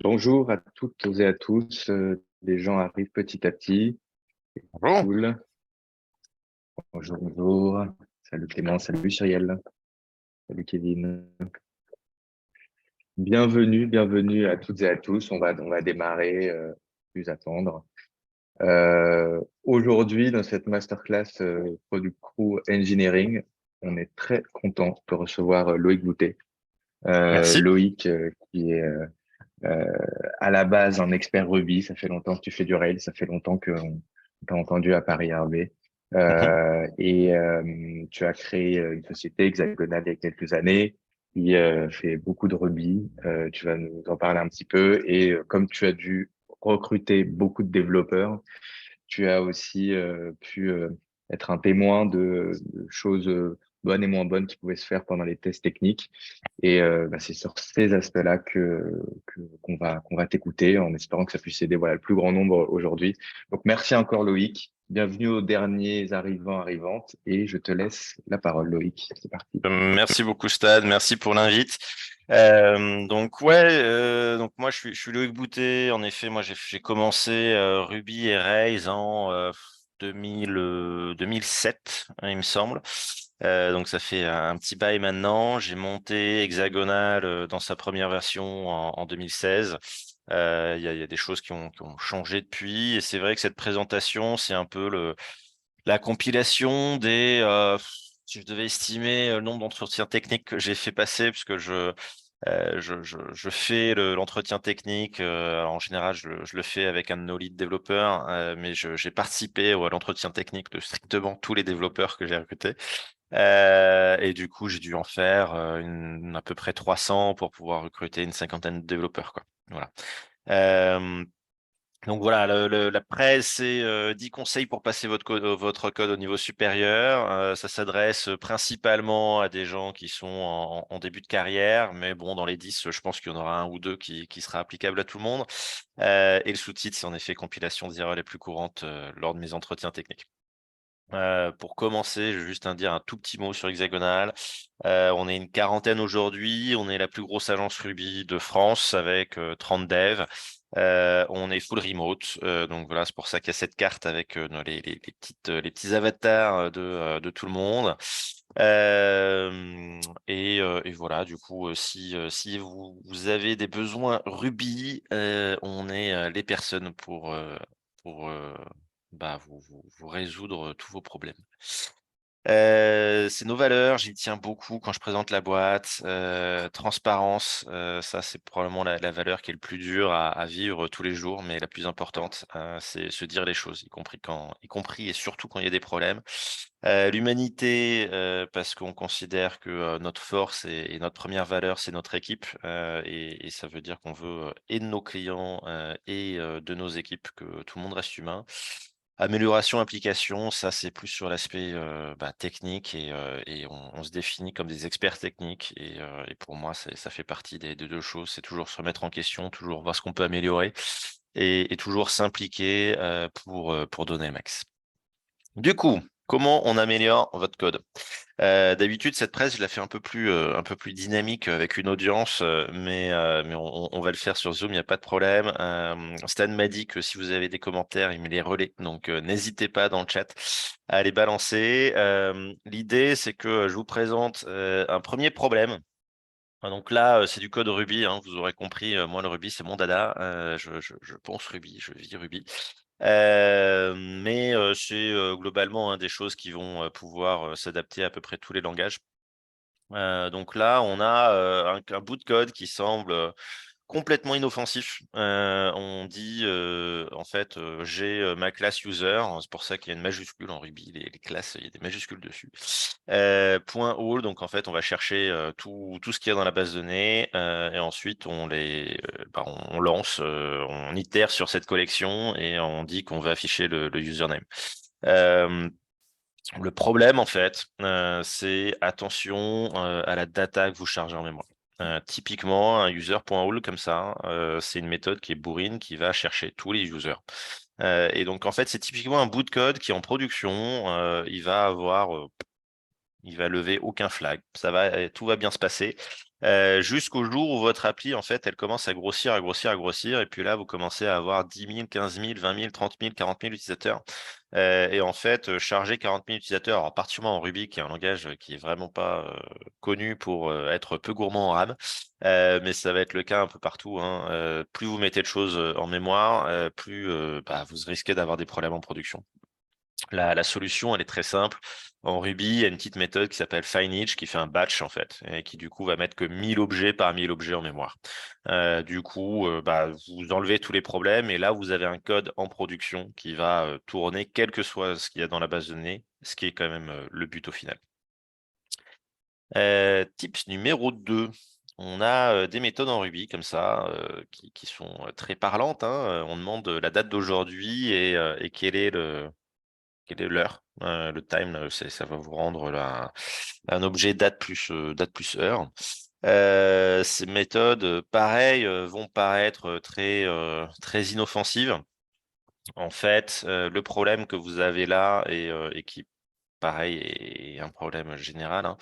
Bonjour à toutes et à tous. Les gens arrivent petit à petit. Bonjour. Cool. Bonjour, bonjour. Salut Clément, salut Cyrielle, salut Kevin. Bienvenue à toutes et à tous. On va démarrer, plus attendre. Aujourd'hui, dans cette masterclass Product Crew Engineering, on est très content de recevoir Loïc Boutet. Merci. Loïc, qui est Euh, à la base, un expert Ruby, ça fait longtemps que tu fais du Rails, ça fait longtemps qu'on t'a entendu à Paris Hervé. Mhm. Tu as créé une société hexagonale il y a quelques années qui fait beaucoup de Ruby. Tu vas nous en parler un petit peu. Et comme tu as dû recruter beaucoup de développeurs, tu as aussi pu être un témoin de choses bonnes et moins bonnes qui pouvaient se faire pendant les tests techniques. Et c'est sur ces aspects-là qu'on va t'écouter en espérant que ça puisse aider voilà le plus grand nombre aujourd'hui. Donc merci encore Loïc. Bienvenue aux derniers arrivantes et je te laisse la parole Loïc. C'est parti. Merci beaucoup, Stade. Merci pour l'invite. Donc moi je suis Loïc Boutet. En effet, moi j'ai commencé Ruby et Rails en 2007, hein, il me semble. Donc ça fait un petit bail maintenant. J'ai monté Hexagonal dans sa première version en 2016. Il y a des choses qui ont changé depuis. Et c'est vrai que cette présentation, c'est un peu la compilation si je devais estimer le nombre d'entretiens techniques que j'ai fait passer, puisque je fais l'entretien technique. Alors en général, je le fais avec un de nos lead développeurs, mais j'ai participé à l'entretien technique de strictement tous les développeurs que j'ai recrutés. Et du coup, j'ai dû en faire à peu près 300 pour pouvoir recruter une cinquantaine de développeurs, quoi. Voilà. Euh, donc voilà, la presse, c'est 10 conseils pour passer votre code au niveau supérieur. Ça s'adresse principalement à des gens qui sont en début de carrière, mais bon, dans les 10, je pense qu'il y en aura un ou deux qui sera applicable à tout le monde. Et le sous-titre, c'est en effet compilation des erreurs les plus courantes lors de mes entretiens techniques. Pour commencer, je vais juste dire un tout petit mot sur Hexagonal. On est une quarantaine aujourd'hui. On est la plus grosse agence Ruby de France avec 30 devs. On est full remote. Donc voilà, c'est pour ça qu'il y a cette carte avec les petits avatars de tout le monde. Et voilà, du coup, si vous avez des besoins Ruby, on est les personnes pour vous résoudre tous vos problèmes. C'est nos valeurs, j'y tiens beaucoup quand je présente la boîte. Transparence, ça c'est probablement la valeur qui est le plus dur à vivre tous les jours, mais la plus importante, c'est se dire les choses, y compris et surtout quand il y a des problèmes. L'humanité, parce qu'on considère que notre force et notre première valeur, c'est notre équipe, et ça veut dire qu'on veut et de nos clients et de nos équipes que tout le monde reste humain. Amélioration, application, ça c'est plus sur l'aspect technique et on se définit comme des experts techniques et pour moi ça fait partie des deux choses, c'est toujours se remettre en question, toujours voir ce qu'on peut améliorer et toujours s'impliquer pour donner le max. Du coup, comment on améliore votre code? D'habitude, cette presse, je la fais un peu plus dynamique avec une audience, mais on va le faire sur Zoom, il n'y a pas de problème. Stan m'a dit que si vous avez des commentaires, il me les relaie, donc n'hésitez pas dans le chat à les balancer. L'idée, c'est que je vous présente un premier problème. Donc là, c'est du code Ruby, hein, vous aurez compris, moi le Ruby, c'est mon dada. Je pense Ruby, je vis Ruby. Mais c'est globalement, hein, des choses qui vont pouvoir s'adapter à peu près tous les langages. Donc là, on a un bout de code qui semble complètement inoffensif. On dit en fait, j'ai ma classe user, c'est pour ça qu'il y a une majuscule en Ruby, les classes, il y a des majuscules dessus. Point all, donc en fait, on va chercher tout ce qu'il y a dans la base de données et ensuite on lance, on itère sur cette collection et on dit qu'on veut afficher le username. Euh, le problème, en fait, c'est attention à la data que vous chargez en mémoire. Typiquement, un user.all comme ça, c'est une méthode qui est bourrine qui va chercher tous les users. Et donc, en fait, c'est typiquement un bout de code qui est en production. Il va lever aucun flag. Tout va bien se passer. jusqu'au jour où votre appli, en fait, elle commence à grossir, à grossir, à grossir. Et puis là, vous commencez à avoir 10 000, 15 000, 20 000, 30 000, 40 000 utilisateurs. Et en fait, charger 40 000 utilisateurs, alors particulièrement en Ruby, qui est un langage qui est vraiment pas connu pour être peu gourmand en RAM, mais ça va être le cas un peu partout, hein. Plus vous mettez de choses en mémoire, plus vous risquez d'avoir des problèmes en production. La solution, elle est très simple. En Ruby, il y a une petite méthode qui s'appelle find_each qui fait un batch en fait, et qui du coup va mettre que 1000 objets par 1000 objets en mémoire. Du coup, vous enlevez tous les problèmes et là, vous avez un code en production qui va tourner quel que soit ce qu'il y a dans la base de données, ce qui est quand même le but au final. Tips numéro 2. On a des méthodes en Ruby comme ça qui sont très parlantes, hein. On demande la date d'aujourd'hui et quelle est l'heure, le time, ça va vous rendre un objet date plus heure. Ces méthodes, pareil, vont paraître très inoffensives. En fait, le problème que vous avez là et qui pareil est un problème général, hein,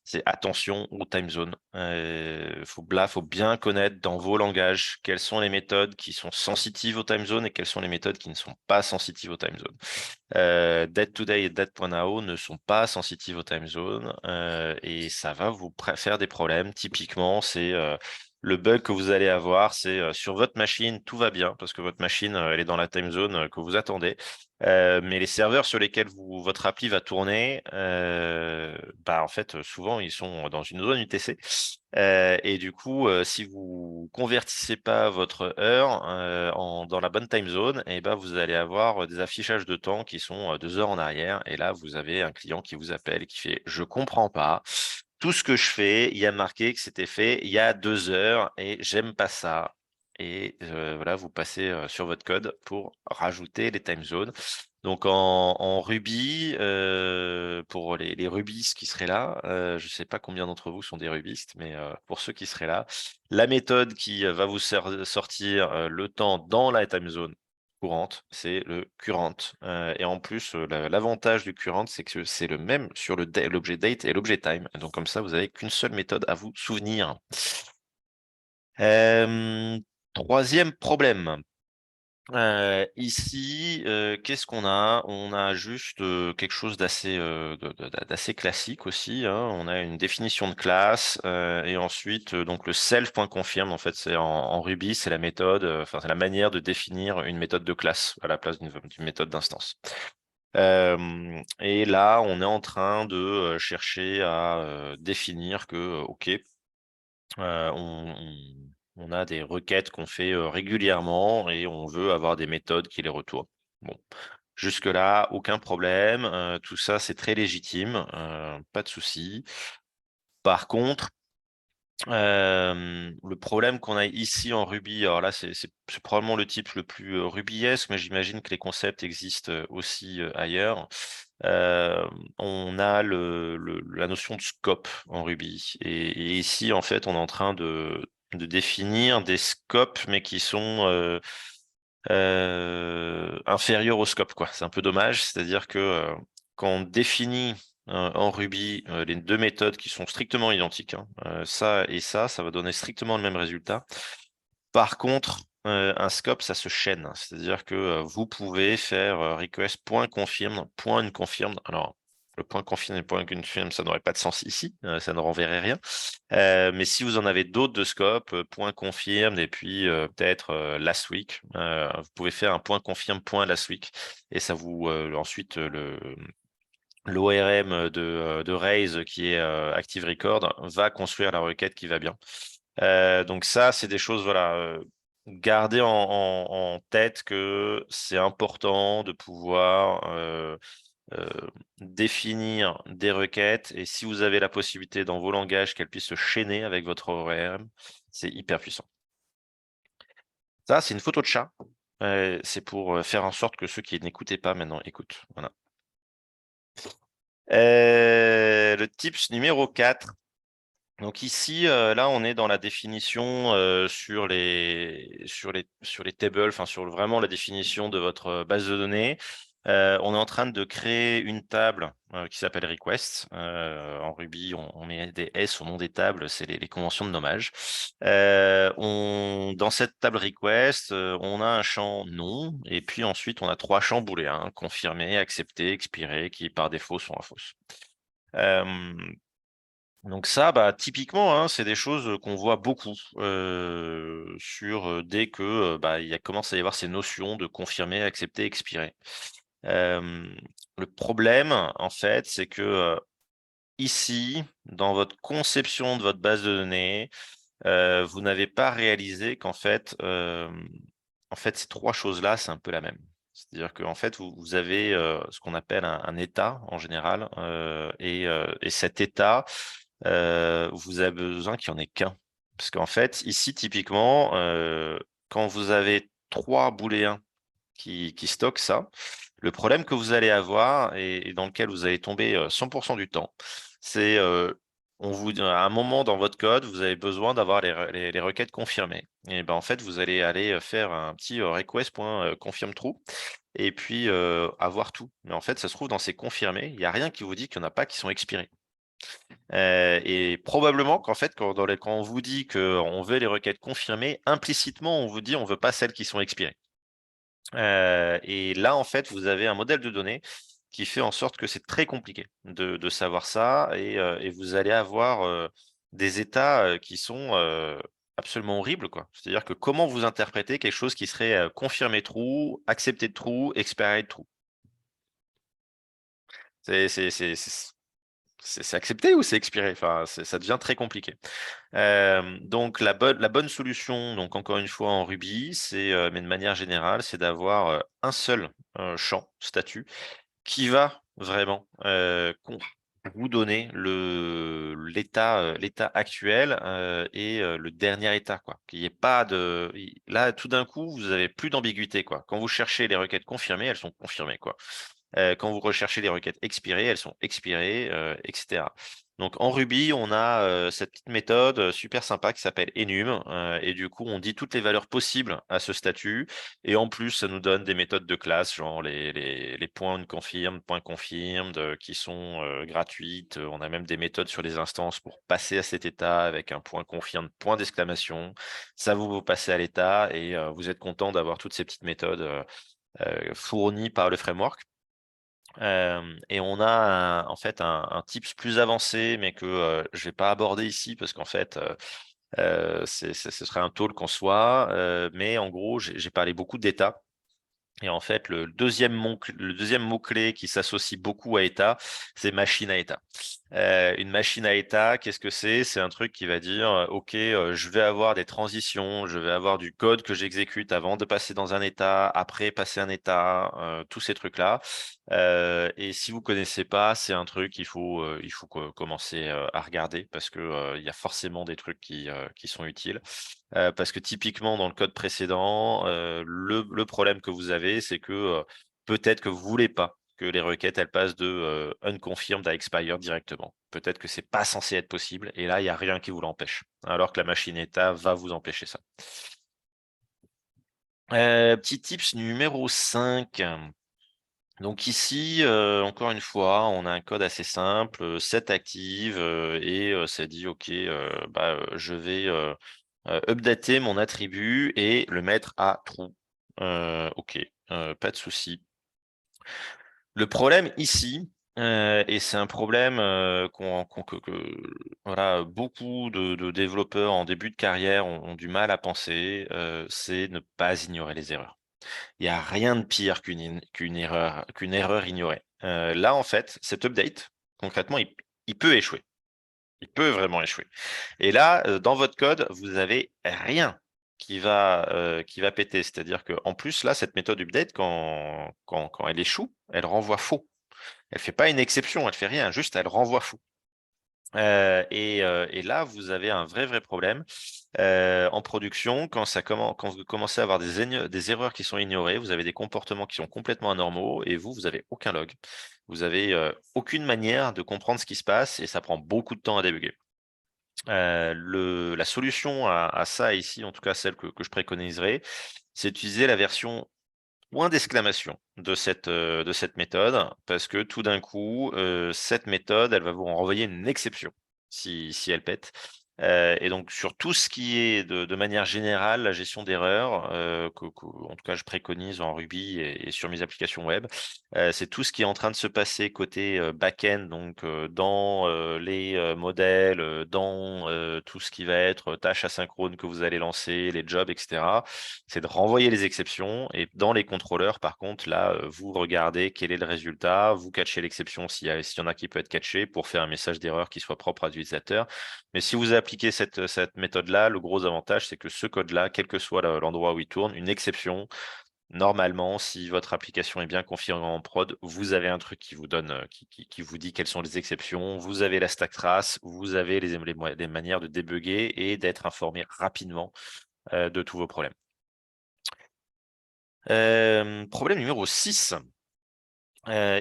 c'est attention aux time zones. Faut bien connaître dans vos langages quelles sont les méthodes qui sont sensitives aux time zones et quelles sont les méthodes qui ne sont pas sensitives aux time zones. Date2day et date.now ne sont pas sensitives aux time zones et ça va vous faire des problèmes. Typiquement, c'est le bug que vous allez avoir, c'est sur votre machine, tout va bien parce que votre machine, elle est dans la time zone que vous attendez. Mais les serveurs sur lesquels votre appli va tourner, en fait, souvent, ils sont dans une zone UTC. Et du coup, si vous convertissez pas votre heure dans la bonne time zone, et ben, vous allez avoir des affichages de temps qui sont 2 heures en arrière. Et là, vous avez un client qui vous appelle et qui fait: «Je comprends pas. Tout ce que je fais, il y a marqué que c'était fait il y a 2 heures et j'aime pas ça». Et voilà, vous passez sur votre code pour rajouter les time zones. Donc en Ruby, pour les rubistes qui seraient là, je ne sais pas combien d'entre vous sont des rubistes, mais pour ceux qui seraient là, la méthode qui va vous sortir le temps dans la time zone courante, c'est le current. Et en plus, l'avantage du current, c'est que c'est le même sur l'objet date et l'objet time. Donc comme ça, vous avez qu'une seule méthode à vous souvenir. 3e problème. Ici, qu'est-ce qu'on a? On a juste quelque chose d'assez classique aussi, hein. On a une définition de classe et ensuite donc le self.confirm, en fait, c'est en Ruby, c'est la méthode, enfin c'est la manière de définir une méthode de classe à la place d'une méthode d'instance. Et là, on est en train de chercher à définir que, ok, on a des requêtes qu'on fait régulièrement et on veut avoir des méthodes qui les retournent. Bon, jusque-là, aucun problème. Tout ça, c'est très légitime, pas de souci. Par contre, le problème qu'on a ici en Ruby, alors là, c'est probablement le type le plus rubyesque, mais j'imagine que les concepts existent aussi ailleurs. On a la notion de scope en Ruby. Et ici, en fait, on est en train de définir des scopes, mais qui sont inférieurs au scope, quoi. C'est un peu dommage. C'est-à-dire que quand on définit en Ruby les 2 méthodes qui sont strictement identiques, hein, ça et ça va donner strictement le même résultat. Par contre, un scope, ça se chaîne. C'est-à-dire que, vous pouvez faire, request point confirme, point une Alors, le point confirme et point confirme, ça n'aurait pas de sens ici, ça ne renverrait rien. Mais si vous en avez d'autres de scope, point confirme et puis, peut-être, last week, vous pouvez faire un point confirme, point last week et ça vous, ensuite, l'ORM de Raise qui est, Active Record va construire la requête qui va bien. Donc ça, c'est des choses, voilà, gardez en tête que c'est important de pouvoir définir des requêtes et si vous avez la possibilité dans vos langages qu'elles puissent se chaîner avec votre ORM, c'est hyper puissant. Ça, c'est une photo de chat. C'est pour faire en sorte que ceux qui n'écoutaient pas maintenant écoutent. Voilà. Le tips numéro 4. Donc ici, là, on est dans la définition sur les tables, enfin sur vraiment la définition de votre base de données. On est en train de créer une table qui s'appelle request. En Ruby, on met des S au nom des tables, c'est les conventions de nommage. Dans cette table request, on a un champ non, et puis ensuite on a 3 champs booléens, confirmé, accepté, expiré, qui par défaut sont à fausse. Donc ça, bah, typiquement, hein, c'est des choses qu'on voit beaucoup dès que bah, commence à y avoir ces notions de confirmer, accepter, expirer. Le problème, en fait, c'est que ici, dans votre conception de votre base de données, vous n'avez pas réalisé qu'en fait, ces 3 choses-là, c'est un peu la même. C'est-à-dire qu'en fait, vous avez ce qu'on appelle un état en général, et cet état, vous avez besoin qu'il y en ait qu'un. Parce qu'en fait, ici, typiquement, quand vous avez 3 booléens qui stockent ça, le problème que vous allez avoir et dans lequel vous allez tomber 100% du temps, c'est à un moment dans votre code, vous avez besoin d'avoir les requêtes confirmées. Et ben en fait, vous allez aller faire un petit request.confirm true et puis avoir tout. Mais en fait, ça se trouve dans ces confirmés, il n'y a rien qui vous dit qu'il n'y en a pas qui sont expirés. Et probablement qu'en fait, quand on vous dit qu'on veut les requêtes confirmées, implicitement, on vous dit on veut pas celles qui sont expirées. Et là, en fait, vous avez un modèle de données qui fait en sorte que c'est très compliqué de savoir ça et vous allez avoir des états qui sont absolument horribles, quoi. C'est-à-dire que comment vous interprétez quelque chose qui serait confirmé true, accepté true, expired true? C'est c'est- c'est- c'est- c'est accepté ou c'est expiré? Enfin, ça devient très compliqué. Donc la bonne solution, donc encore une fois en Ruby, mais de manière générale, c'est d'avoir un seul champ statut qui va vraiment vous donner l'état actuel et le dernier état, quoi. Qu'il y ait pas de là tout d'un coup vous avez plus d'ambiguïté, quoi. Quand vous cherchez les requêtes confirmées, elles sont confirmées, quoi. Quand vous recherchez les requêtes expirées, elles sont expirées, et cetera. Donc en Ruby, on a cette petite méthode super sympa qui s'appelle enum, et du coup, on dit toutes les valeurs possibles à ce statut. Et en plus, ça nous donne des méthodes de classe, genre les points confirmed, points confirmed, qui sont gratuites. On a même des méthodes sur les instances pour passer à cet état avec un point confirmed, point d'exclamation. Ça vous passez à l'état et vous êtes content d'avoir toutes ces petites méthodes fournies par le framework. Et on a en fait un tips plus avancé, mais que je vais pas aborder ici parce qu'en fait, ce serait un talk en soi. Mais en gros, j'ai parlé beaucoup d'état. Et en fait, le deuxième mot-clé qui s'associe beaucoup à état, c'est machine à état. Une machine à état, qu'est-ce que c'est? C'est un truc qui va dire, OK, je vais avoir des transitions, je vais avoir du code que j'exécute avant de passer dans un état, après passer un état, tous ces trucs-là. Et si vous connaissez pas, c'est un truc, il faut commencer à regarder parce que il y a forcément des trucs qui sont utiles. Parce que typiquement dans le code précédent, le problème que vous avez, c'est que, peut-être que vous voulez pas que les requêtes, elles passent de, unconfirmed à expired directement. Peut-être que c'est pas censé être possible et là, il y a rien qui vous l'empêche, alors que la machine état va vous empêcher ça. Petit tips numéro 5. Donc ici, encore une fois, on a un code assez simple, set active, et ça dit: «OK, bah, je vais, updater mon attribut et le mettre à true». OK, pas de souci. Le problème ici, et c'est un problème, que voilà, beaucoup de développeurs en début de carrière ont du mal à penser, c'est ne pas ignorer les erreurs. Il y a rien de pire qu'une erreur ignorée. Là, en fait, cet update, concrètement, il peut échouer. Il peut vraiment échouer. Et là, dans votre code, vous avez rien qui va péter. C'est-à-dire qu'en plus, là, cette méthode update, quand elle échoue, elle renvoie faux. Elle fait pas une exception, elle fait rien, juste elle renvoie faux. Et là, vous avez un vrai problème. En production, quand vous commencez à avoir des erreurs qui sont ignorées, vous avez des comportements qui sont complètement anormaux et vous avez aucun log. Vous avez aucune manière de comprendre ce qui se passe et ça prend beaucoup de temps à débugger. La solution à ça ici, en tout cas celle que je préconiserais, c'est d'utiliser la version point d'exclamation de cette méthode, parce que tout d'un coup, cette méthode, elle va vous renvoyer une exception si elle pète. Et donc sur tout ce qui est de manière générale, la gestion d'erreurs, que en tout cas je préconise en Ruby et sur mes applications web, c'est tout ce qui est en train de se passer côté, back-end, donc dans, les, modèles, dans, tout ce qui va être tâches asynchrones que vous allez lancer, les jobs et cetera. C'est de renvoyer les exceptions et dans les contrôleurs, par contre, là, vous regardez quel est le résultat, vous catchez l'exception s'il y en a qui peut être catché pour faire un message d'erreur qui soit propre à l'utilisateur. Mais si vous appliquez cette méthode-là, le gros avantage, c'est que ce code-là, quel que soit l'endroit où il tourne, une exception, normalement, si votre application est bien configurée en prod, vous avez un truc qui vous donne, qui vous dit quelles sont les exceptions, vous avez la stack trace, vous avez les manières de débugger et d'être informé rapidement de tous vos problèmes. Problème numéro 6.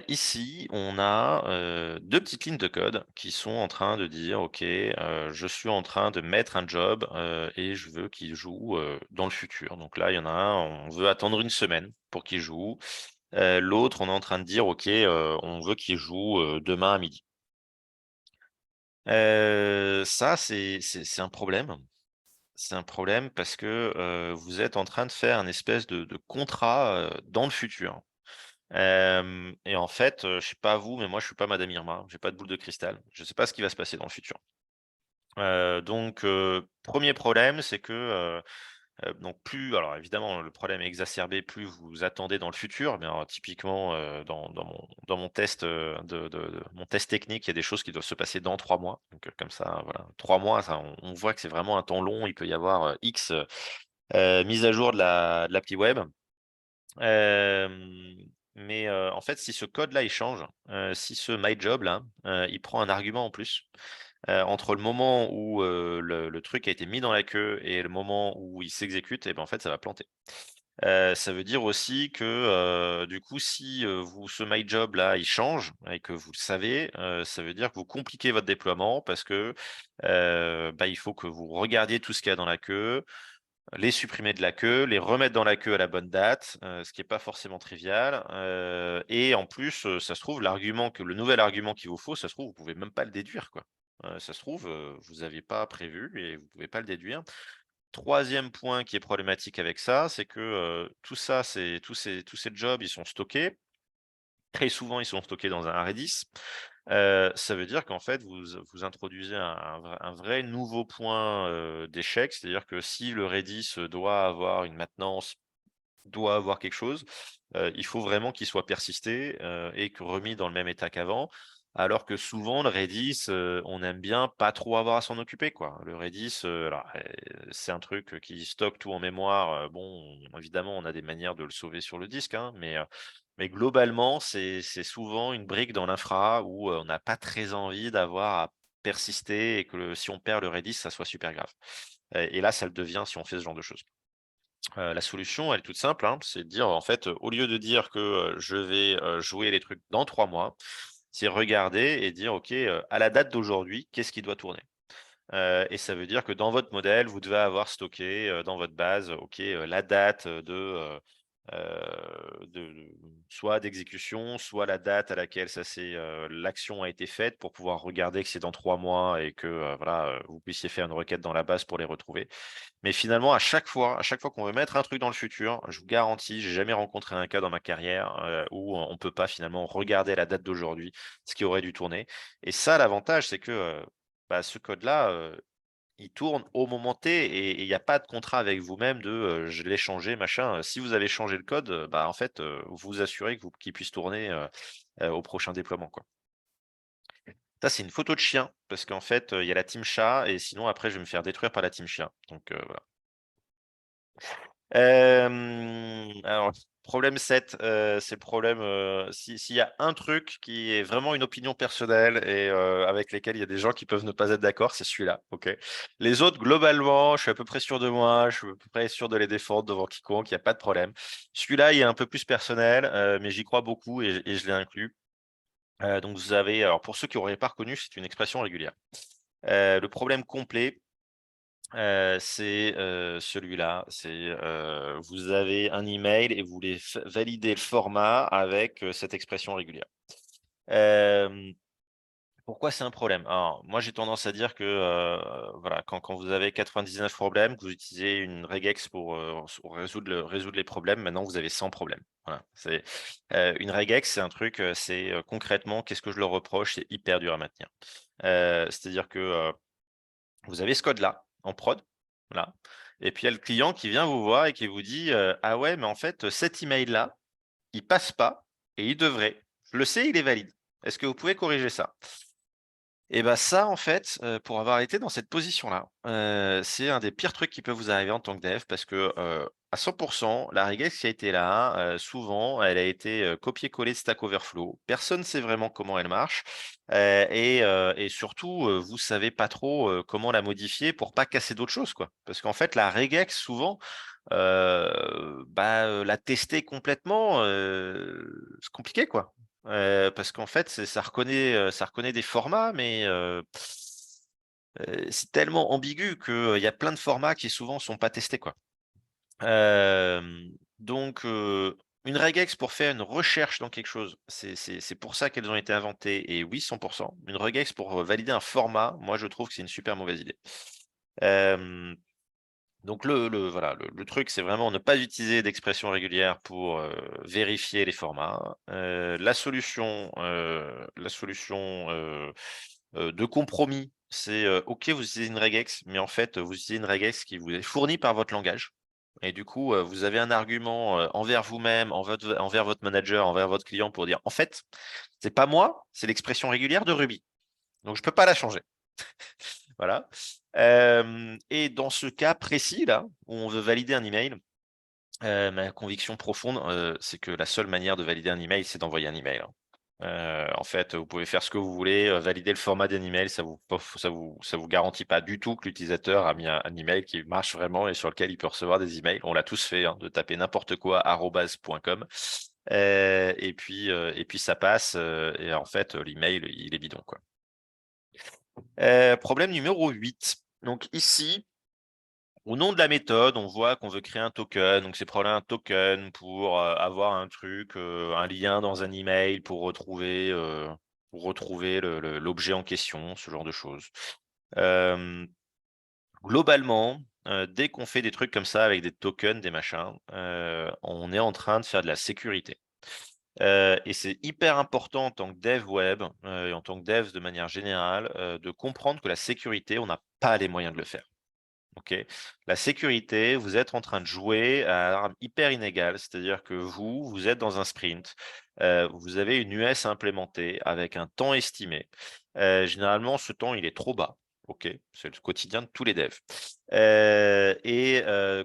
Ici, on a, 2 petites lignes de code qui sont en train de dire: «OK, je suis en train de mettre un job, et je veux qu'il joue, dans le futur». Donc là, il y en a un, on veut attendre une semaine pour qu'il joue. L'autre, on est en train de dire: «OK, on veut qu'il joue, demain à midi». Ça, c'est un problème. C'est un problème parce que, vous êtes en train de faire un espèce de contrat, dans le futur. Et en fait, je sais pas vous, mais moi je suis pas Madame Irma, j'ai pas de boule de cristal. Je sais pas ce qui va se passer dans le futur. Donc 1er problème, c'est que, donc plus alors évidemment le problème est exacerbé, plus vous attendez dans le futur. Mais alors typiquement, dans mon test, de mon test technique, il y a des choses qui doivent se passer dans 3 mois. Donc comme ça, voilà, 3 mois, ça on voit que c'est vraiment un temps long. Il peut y avoir, X, mises à jour de l'appli web. Hem, mais en fait, si ce code-là, il change, si ce my job là, il prend un argument en plus, entre le moment où, le truc a été mis dans la queue et le moment où il s'exécute et ben, en fait, ça va planter. Ça veut dire aussi que, du coup, si, ce my job là, il change et que vous le savez, ça veut dire que vous compliquez votre déploiement parce que, bah, il faut que vous regardiez tout ce qu'il y a dans la queue, les supprimer de la queue, les remettre dans la queue à la bonne date, ce qui est pas forcément trivial, et en plus, ça se trouve le nouvel argument qu'il vous faut, ça se trouve, vous pouvez même pas le déduire, quoi. Ça se trouve, vous aviez pas prévu et vous pouvez pas le déduire. Troisième point qui est problématique avec ça, c'est que, tout ça, c'est tous ces jobs, ils sont stockés. Très souvent, ils sont stockés dans un Redis. Ça veut dire qu'en fait, vous introduisez un vrai nouveau point, d'échec. C'est-à-dire que si le Redis, doit avoir une maintenance, doit avoir quelque chose, il faut vraiment qu'il soit persisté, et que remis dans le même état qu'avant. Alors que souvent le Redis, on aime bien pas trop avoir à s'en occuper, quoi. Le Redis, alors, c'est un truc, qui stocke tout en mémoire, bon, évidemment, on a des manières de le sauver sur le disque, hein, mais globalement, c'est souvent une brique dans l'infra où, on n'a pas très envie d'avoir à persister et que si on perd le Redis, ça soit super grave. Et là, ça le devient si on fait ce genre de choses. La solution, elle est toute simple, hein, c'est de dire, en fait, au lieu de dire que, je vais, jouer les trucs dans 3 mois, c'est regarder et dire: «OK, à la date d'aujourd'hui, qu'est-ce qui doit tourner?» Et ça veut dire que dans votre modèle, vous devez avoir stocké, dans votre base, OK, la date, de soit d'exécution, soit la date à laquelle l'action a été faite pour pouvoir regarder que c'est dans 3 mois et que, voilà, vous puissiez faire une requête dans la base pour les retrouver. Mais finalement, à chaque fois qu'on veut mettre un truc dans le futur, je vous garantis, j'ai jamais rencontré un cas dans ma carrière, où on peut pas finalement regarder la date d'aujourd'hui, ce qui aurait dû tourner. Et ça, l'avantage, c'est que, bah, ce code-là, il tourne au moment T et il y a pas de contrat avec vous-même de, «Je l'ai changé, machin». Si vous avez changé le code, bah, en fait, vous vous assurez qu'il puisse tourner, au prochain déploiement, quoi. Ça, c'est une photo de chien parce qu'en fait, il y a la team chat et sinon après je vais me faire détruire par la team chien. Donc, voilà. Alors, problème 7, c'est le problème, s'il y a un truc qui est vraiment une opinion personnelle et avec lesquels il y a des gens qui peuvent ne pas être d'accord, c'est celui-là, OK? Les autres, globalement, je suis à peu près sûr de moi, je suis à peu près sûr de les défendre devant quiconque, il y a pas de problème. Celui-là, il est un peu plus personnel, mais j'y crois beaucoup et je l'ai inclus. Donc vous avez alors pour ceux qui n'auraient pas reconnu, c'est une expression régulière. Le problème complet, C'est celui-là. Vous avez un email et vous voulez valider le format avec cette expression régulière. Euh, Pourquoi c'est un problème? Alors, moi, j'ai tendance à dire que voilà, quand vous avez 99 problèmes, que vous utilisez une regex pour résoudre les problèmes, maintenant vous avez 100 problèmes. Voilà. Une regex, c'est un truc, concrètement, qu'est-ce que je leur reproche? C'est hyper dur à maintenir. C'est-à-dire que vous avez ce code-là en prod, là, et puis il y a le client qui vient vous voir et qui vous dit ah ouais, mais en fait, cet email-là, il passe pas et il devrait. Je le sais, il est valide. Est-ce que vous pouvez corriger ça? Et bah, ça, en fait, pour avoir été dans cette position-là, c'est un des pires trucs qui peuvent vous arriver en tant que dev parce que, à 100 la regex qui a été là, souvent, elle a été, copiée-collée de Stack Overflow. Personne ne sait vraiment comment elle marche, et surtout, vous savez pas trop, comment la modifier pour pas casser d'autres choses, quoi. Parce qu'en fait, la regex, souvent, la tester complètement, c'est compliqué, quoi. Parce qu'en fait, ça reconnaît des formats, mais c'est tellement ambigu qu'il y a plein de formats qui souvent sont pas testés, quoi. Donc une regex pour faire une recherche dans quelque chose, c'est pour ça qu'elles ont été inventées et oui, 100. Une regex pour, valider un format, moi je trouve que c'est une super mauvaise idée. Hem Donc voilà, le truc, c'est vraiment ne pas utiliser d'expression régulière pour, vérifier les formats. La solution de compromis, c'est, OK, vous utilisez une regex, mais en fait, vous utilisez une regex qui vous est fournie par votre langage et du coup, vous avez un argument, envers vous-même, envers votre manager, envers votre client pour dire: «En fait, c'est pas moi, c'est l'expression régulière de Ruby, donc je peux pas la changer». Voilà. Et dans ce cas précis là, où on veut valider un email, ma conviction profonde, c'est que la seule manière de valider un email, c'est d'envoyer un email, hein. En fait, vous pouvez faire ce que vous voulez, valider le format d'un email, ça vous garantit pas du tout que l'utilisateur a mis un email qui marche vraiment et sur lequel il peut recevoir des emails. On l'a tous fait, hein, de taper n'importe quoi @.com, et puis ça passe, et en fait, l'email, il est bidon, quoi. Problème numéro 8. Donc ici, au nom de la méthode, on voit qu'on veut créer un token. Donc c'est probablement un token pour, avoir un truc, un lien dans un email pour retrouver l'objet en question, ce genre de choses. Hem, Globalement, dès qu'on fait des trucs comme ça avec des tokens, des machins, on est en train de faire de la sécurité. Et c'est hyper important en tant que dev web, et en tant que dev de manière générale, de comprendre que la sécurité, on n'a pas les moyens de le faire. OK? La sécurité, vous êtes en train de jouer à armes hyper inégales, c'est-à-dire que vous êtes dans un sprint, vous avez une US à implémenter avec un temps estimé. Généralement, ce temps, il est trop bas. OK? C'est le quotidien de tous les devs.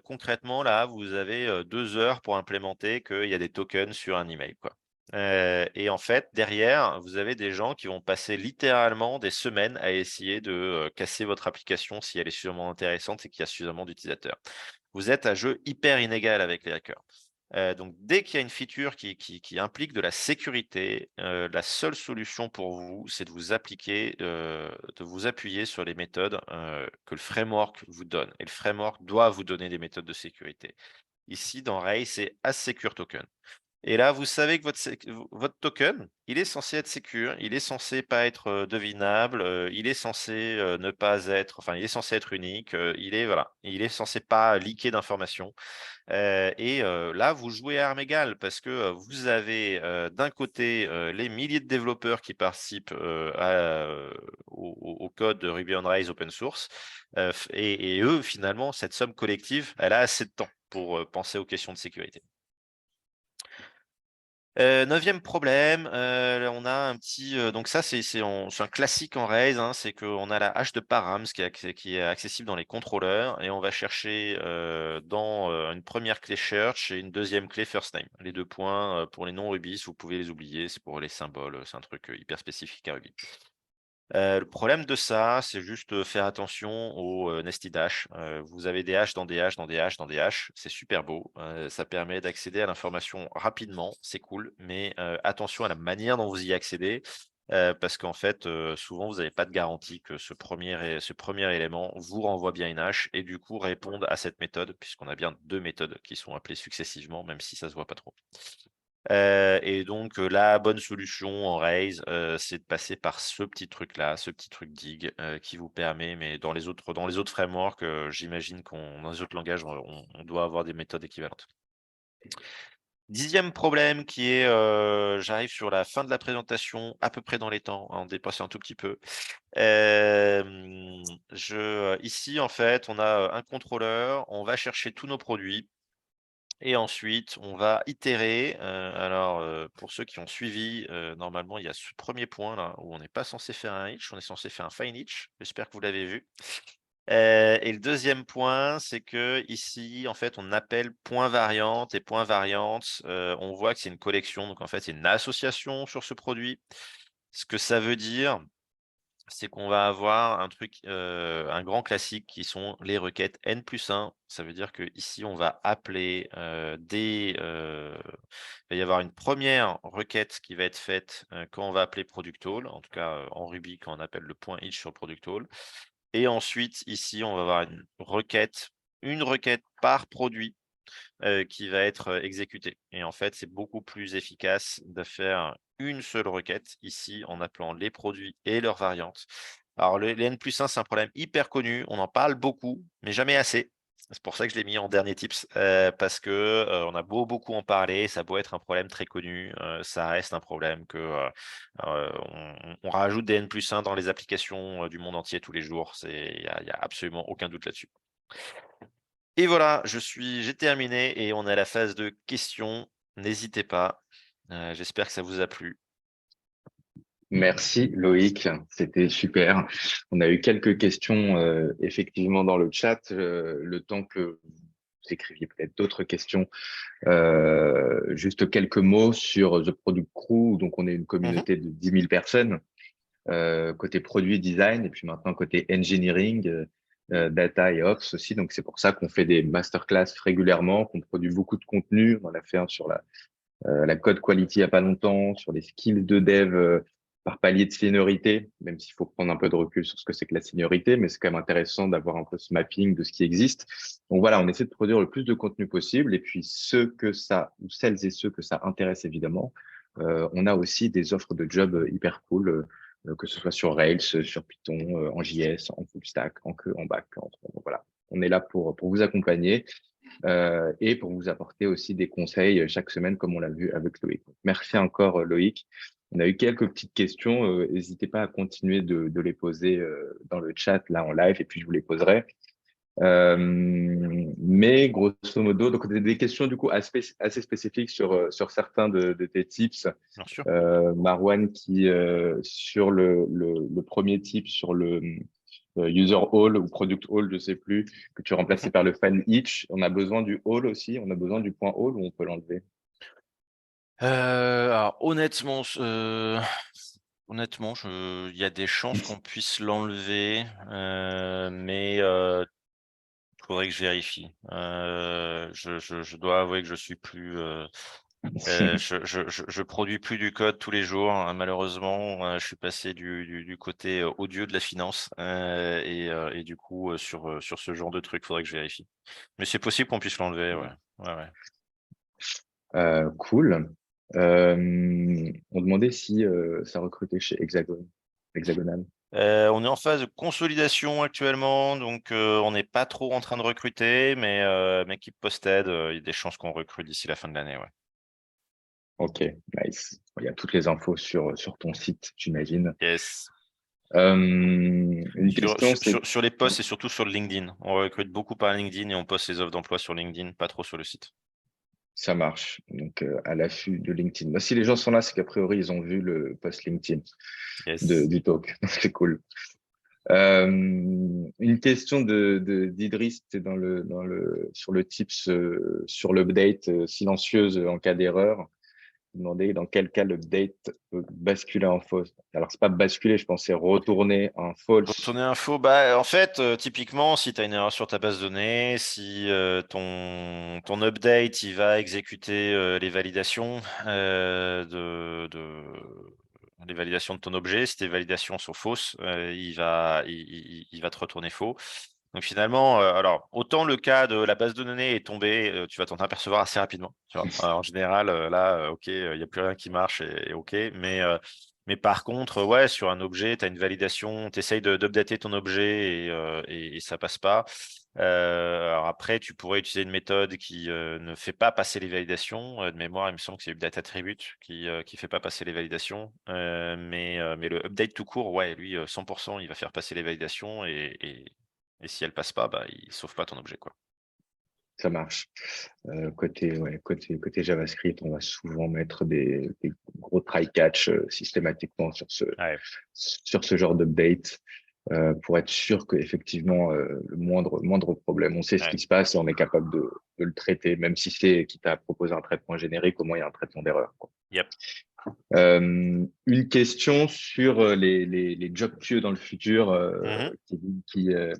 Concrètement, là, vous avez, 2 heures pour implémenter qu'il y a des tokens sur un email, quoi. Et en fait, derrière, vous avez des gens qui vont passer littéralement des semaines à essayer de, casser votre application si elle est suffisamment intéressante et qu'il y a suffisamment d'utilisateurs. Vous êtes à jeu hyper inégal avec les hackers. Donc dès qu'il y a une feature qui implique de la sécurité, la seule solution pour vous, c'est de vous appuyer sur les méthodes, que le framework vous donne et le framework doit vous donner des méthodes de sécurité. Ici, dans Ray, c'est AsSecureToken. Et là, vous savez que votre token, il est censé être sécure, il est censé pas être, devinable, il est censé, ne pas être enfin, il est censé être unique, il est censé pas leaker d'informations. Là, vous jouez à armes égales parce que, vous avez, d'un côté, les milliers de développeurs qui participent, au code de Ruby on Rails open source, et eux, finalement, cette somme collective, elle a assez de temps pour, penser aux questions de sécurité. 9e problème, on a un petit, donc ça c'est un classique en Rails, hein, c'est qu'on a la hache de params qui est accessible dans les contrôleurs et on va chercher, dans, une première clé search et une deuxième clé first name. Les 2 points, pour les non Ruby, vous pouvez les oublier, c'est pour les symboles, c'est un truc, hyper spécifique à Ruby. Le problème de ça, c'est juste, faire attention aux, nested hash. Vous avez des haches dans des haches, dans des haches, dans des haches, c'est super beau, ça permet d'accéder à l'information rapidement, c'est cool, mais attention à la manière dont vous y accédez. parce qu'en fait, souvent, vous n'avez pas de garantie que ce premier élément vous renvoie bien une hache et du coup répondre à cette méthode, puisqu'on a bien 2 méthodes qui sont appelées successivement, même si ça se voit pas trop. Et donc, la bonne solution en Rails, c'est de passer par ce petit truc-là, ce petit truc dig, qui vous permet mais dans les autres frameworks, j'imagine dans les autres langages, on doit avoir des méthodes équivalentes. 10e problème qui est, j'arrive sur la fin de la présentation, à peu près dans les temps, en dépassant un tout petit peu. Ici, en fait, on a, un contrôleur, on va chercher tous nos produits et ensuite on va itérer. Alors, pour ceux qui ont suivi, normalement, il y a ce premier point là où on n'est pas censé faire un each, on est censé faire un fine each. J'espère que vous l'avez vu. Et le deuxième point, c'est que ici, en fait, on appelle point variante et point variante, on voit que c'est une collection, donc en fait, c'est une association sur ce produit. Ce que ça veut dire, c'est qu'on va avoir un truc, un grand classique qui sont les requêtes n+1. Ça veut dire qu'ici, on va appeler, il va y avoir une première requête qui va être faite, quand on va appeler productAll, en tout cas, en Ruby, quand on appelle le point each sur productAll. Et ensuite, ici, on va avoir une requête par produit, qui va être, exécutée. Et en fait, c'est beaucoup plus efficace de faire une seule requête ici en appelant les produits et leurs variantes. Alors les n+1, c'est un problème hyper connu, on en parle beaucoup, mais jamais assez. C'est pour ça que je l'ai mis en dernier tips, parce que, on a beaucoup en parler, ça a beau être un problème très connu, ça reste un problème que, on rajoute des n+1 dans les applications, du monde entier tous les jours. Il y a absolument aucun doute là-dessus. Et voilà, j'ai terminé et on est à la phase de questions. N'hésitez pas. J'espère que ça vous a plu. Merci Loïc, c'était super. On a eu quelques questions effectivement dans le chat. Le temps que vous écriviez peut-être d'autres questions, juste quelques mots sur The Product Crew. Donc on est une Mmh. communauté de 10 000 personnes côté produit design et puis maintenant côté engineering, data et ops aussi. Donc c'est pour ça qu'on fait des masterclass régulièrement, qu'on produit beaucoup de contenu. On en a fait un sur la code quality il y a pas longtemps, sur les skills de dev par palier de seniorité, même s'il faut prendre un peu de recul sur ce que c'est que la seniorité, mais c'est quand même intéressant d'avoir un peu ce mapping de ce qui existe. Donc voilà, on essaie de produire le plus de contenu possible, et puis ou celles et ceux que ça intéresse évidemment, on a aussi des offres de job hyper cool, que ce soit sur Rails, sur Python, en JS, en full stack, en queue, en back, voilà. On est là pour vous accompagner et pour vous apporter aussi des conseils chaque semaine, comme on l'a vu avec Loïc. Merci encore, Loïc. On a eu quelques petites questions. N'hésitez pas à continuer de les poser dans le chat, là, en live, et puis je vous les poserai. Mais grosso modo, donc des questions du coup assez spécifiques sur certains de tes tips. Bien sûr. Marwan qui sur le premier tip sur le user all ou product all, je sais plus, que tu remplaçais Mmh. par le file each. On a besoin du all aussi. On a besoin du point all ou on peut l'enlever. Alors honnêtement, il y a des chances qu'on puisse l'enlever, mais il faudrait que je vérifie. Je dois avouer que je suis plus, je produis plus du code tous les jours, hein, malheureusement, je suis passé du côté, odieux de la finance, et du coup, sur ce genre de truc, faudrait que je vérifie. Mais c'est possible qu'on puisse l'enlever, ouais. Ouais, ouais. Cool. On demandait si ça recrutait chez Hexagonal. On est en phase de consolidation actuellement, donc on n'est pas trop en train de recruter, mais keep posted, il y a des chances qu'on recrute d'ici la fin de l'année, ouais. Ok, nice. Il y a toutes les infos sur ton site, j'imagine. Yes. Une Sur question, sur c'est sur sur les posts et surtout sur le LinkedIn. On recrute beaucoup par LinkedIn et on poste les offres d'emploi sur LinkedIn, pas trop sur le site. ça marche. Donc, à l'affût de LinkedIn. Moi, si les gens sont là, c'est qu'a priori, ils ont vu le post LinkedIn Yes. du talk. C'est cool. Une question d'Idriss, c'était sur le tips, sur l'update silencieuse en cas d'erreur. Demander dans quel cas l'update peut basculer en false. Alors, c'est pas basculer, je pense, c'est retourner en false. Retourner info, bah, en fait, typiquement, si tu as une erreur sur ta base de données, si ton update il va exécuter les validations de les validations de ton objet. Si tes validations sont fausses, il va te retourner faux. Donc finalement, alors autant le cas de la base de données est tombée, tu vas t'en apercevoir assez rapidement, tu vois? En général, là, OK, il y a plus rien qui marche et OK. Mais par contre, ouais, sur un objet, tu as une validation, tu essayes d'updater ton objet et ça passe pas. Alors après, tu pourrais utiliser une méthode qui, ne fait pas passer les validations. De mémoire, il me semble que c'est Update Attribute qui fait pas passer les validations. Mais le update tout court, ouais, lui, 100 il va faire passer les validations et si elle passe pas, bah, il sauve pas ton objet, quoi. Ça marche. Côté JavaScript, on va souvent mettre des gros try-catch systématiquement Ouais, sur ce genre d'update pour être sûr qu'effectivement, le moindre problème, on sait ce ouais. qui se passe et on est capable de le traiter, même si c'est quitte à proposer un traitement générique, au moins il y a un traitement d'erreur, quoi. Yep. Une question sur les jobs pieux dans le futur Mmh. qui, qui, euh,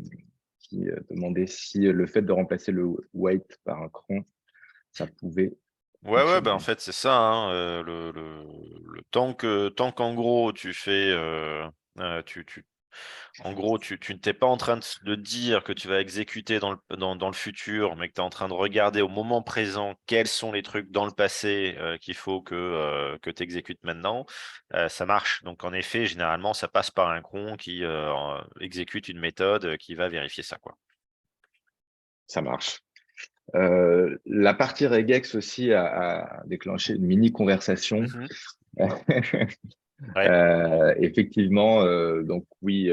qui demandait si le fait de remplacer le wait par un cron, ça pouvait Ouais, ouais, bah, en fonctionner. fait, c'est ça, hein, le tant qu'en gros tu fais, tu en gros, tu ne t'es pas en train de dire que tu vas exécuter dans le futur, mais que tu es en train de regarder au moment présent quels sont les trucs dans le passé, qu'il faut que tu exécutes maintenant, ça marche. Donc en effet, généralement, ça passe par un cron qui, exécute une méthode, qui va vérifier ça, quoi. Ça marche. La partie regex aussi a déclenché une mini conversation. Mmh. Ouais, Effectivement, donc oui,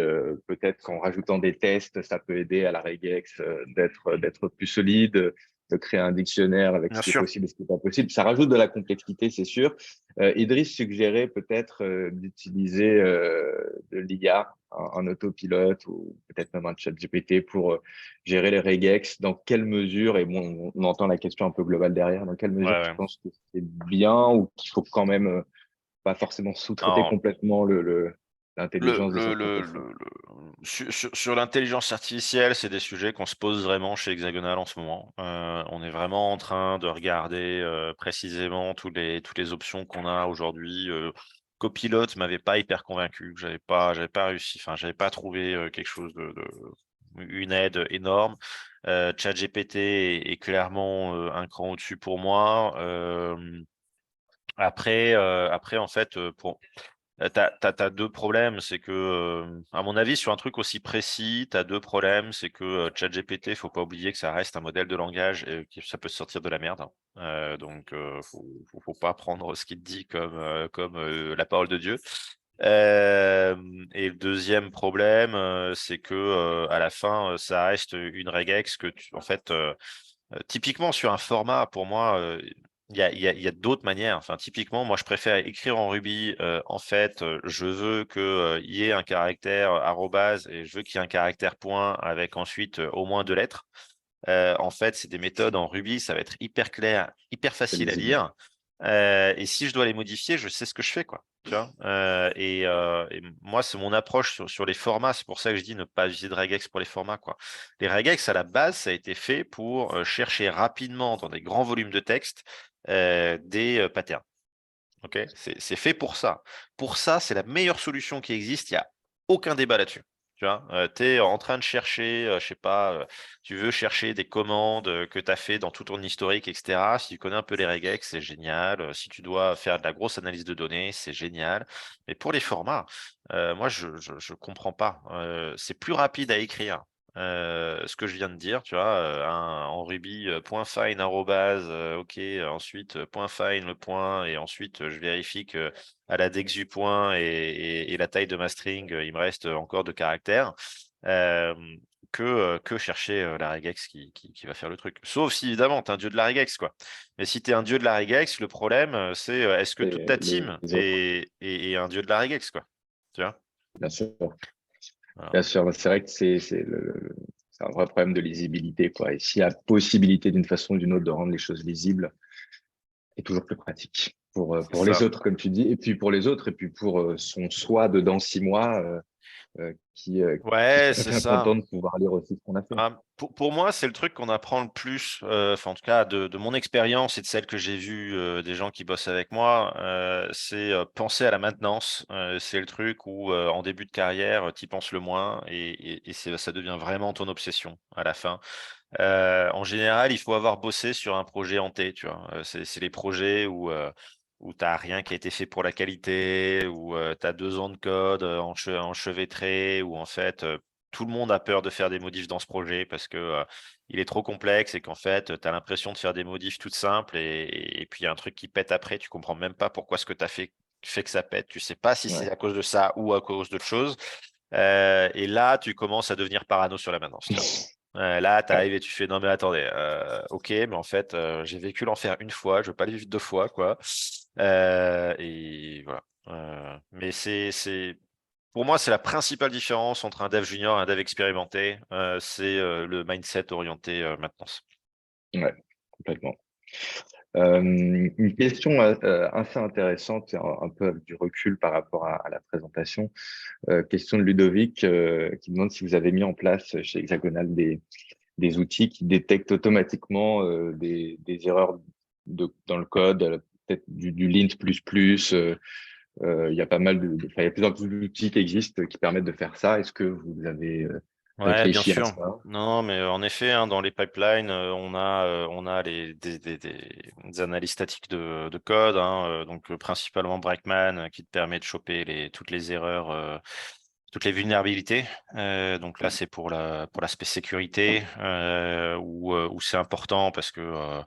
peut-être qu'en rajoutant des tests, ça peut aider à la regex d'être plus solide, de créer un dictionnaire avec bien ce qui est sûr. possible et ce qui n'est pas possible. Ça rajoute de la complexité, c'est sûr. Idriss suggérait peut-être d'utiliser de l'IA, un autopilote ou peut-être même un chat GPT pour gérer les regex. Dans quelle mesure, et bon, on entend la question un peu globale derrière, dans quelle Ouais, mesure tu ouais. penses que c'est bien ou qu'il faut quand même pas forcément sous-traiter Alors complètement Le l'intelligence de le cette le réflexion. le le sur l'intelligence artificielle, c'est des sujets qu'on se pose vraiment chez Hexagonal en ce moment. On est vraiment en train de regarder, précisément toutes les options qu'on a aujourd'hui. Copilot m'avait pas hyper convaincu, j'avais pas réussi, enfin, j'avais pas trouvé, quelque chose une aide énorme. ChatGPT est clairement, un cran au-dessus pour moi. Après en fait, tu as 2 problèmes, c'est que, à mon avis, sur un truc aussi précis, tu as 2 problèmes. C'est que, ChatGPT, faut pas oublier que ça reste un modèle de langage et que ça peut sortir de la merde, hein. Donc, faut pas prendre ce qu'il te dit comme la parole de Dieu. Et le deuxième problème, c'est que, à la fin, ça reste une regex que tu en fait, typiquement sur un format pour moi, il y a d'autres manières. Enfin, typiquement, moi, je préfère écrire en Ruby, en fait, je veux que, il y ait un caractère, arrobase et je veux qu'il y ait un caractère point avec ensuite, au moins 2 lettres. En fait, c'est des méthodes en Ruby, ça va être hyper clair, hyper C'est facile à lisible. lire, et si je dois les modifier, je sais ce que je fais, quoi, tu vois? Et moi, c'est mon approche sur les formats. C'est pour ça que je dis ne pas utiliser de regex pour les formats, quoi. Les regex, à la base, ça a été fait pour, chercher rapidement dans des grands volumes de texte, des, patterns. OK? C'est fait pour ça. Pour ça, c'est la meilleure solution qui existe, il y a aucun débat là-dessus. Tu vois? Tu es en train de chercher, je sais pas, tu veux chercher des commandes, que tu as fait dans tout ton historique et cetera. Si tu connais un peu les regex, c'est génial, si tu dois faire de la grosse analyse de données, c'est génial. Mais pour les formats, moi je comprends pas. C'est plus rapide à écrire, ce que je viens de dire, tu vois? En Ruby, point fine arrobase, OK, ensuite, point fine le point et ensuite, je vérifie que à la dexu point et la taille de ma string, il me reste encore 2 caractères, hem, que chercher, la regex qui va faire le truc. Sauf si évidemment tu es un dieu de la regex, quoi. Mais si tu es un dieu de la regex, le problème, c'est, est-ce que toute Et ta team les autres, est un dieu de la regex, quoi? Tu vois? bien sûr. Voilà. Bien sûr, c'est vrai que c'est un vrai problème de lisibilité, quoi. Et s'il y a possibilité d'une façon ou d'une autre de rendre les choses lisibles, c'est toujours plus pratique. C'est pour les ça. autres, comme tu dis, et puis pour les autres, et puis pour son soi de dans 6 mois, qui Ouais, serait c'est bien ça. content de pouvoir lire aussi ce qu'on a fait. Ah, pour moi, c'est le truc qu'on apprend le plus, enfin en tout cas de mon expérience et de celle que j'ai vue des gens qui bossent avec moi, c'est penser à la maintenance. C'est le truc où en début de carrière, tu y penses le moins et ça devient vraiment ton obsession à la fin. En général, il faut avoir bossé sur un projet hanté, tu vois. C'est les projets où tu as rien qui a été fait pour la qualité, où tu as 2 ans de code enchevêtré, où en fait, tout le monde a peur de faire des modifs dans ce projet parce que il est trop complexe et qu'en fait, tu as l'impression de faire des modifs toutes simples et puis il y a un truc qui pète après, tu comprends même pas pourquoi ce que tu as fait que ça pète. Tu sais pas si c'est Ouais. à cause de ça ou à cause d'autre chose. Et là, tu commences à devenir parano sur la maintenance, tu vois? Là, tu Ouais. arrives et tu fais: «Non mais attendez, OK, mais en fait, j'ai vécu l'enfer une fois, je veux pas le vivre 2 fois, quoi». Et voilà, mais c'est pour moi, c'est la principale différence entre un dev junior et un dev expérimenté, c'est, le mindset orienté, maintenance. Ouais, complètement. Une question assez intéressante, et un peu avec du recul par rapport à la présentation. Question de Ludovic qui demande si vous avez mis en place chez Hexagonal des outils qui détectent automatiquement des erreurs dans le code, peut-être du lint plus plus. Il y a pas mal enfin, il y a plusieurs outils qui existent qui permettent de faire ça. Est-ce que vous avez Ouais, bien réfléchi à sûr. ça? Non, mais en effet, hein, dans les pipelines, on a des analyses statiques de code, hein, donc principalement Brakeman, qui te permet de choper toutes les erreurs, toutes les vulnérabilités. Donc là, c'est pour l'aspect sécurité, où c'est important parce que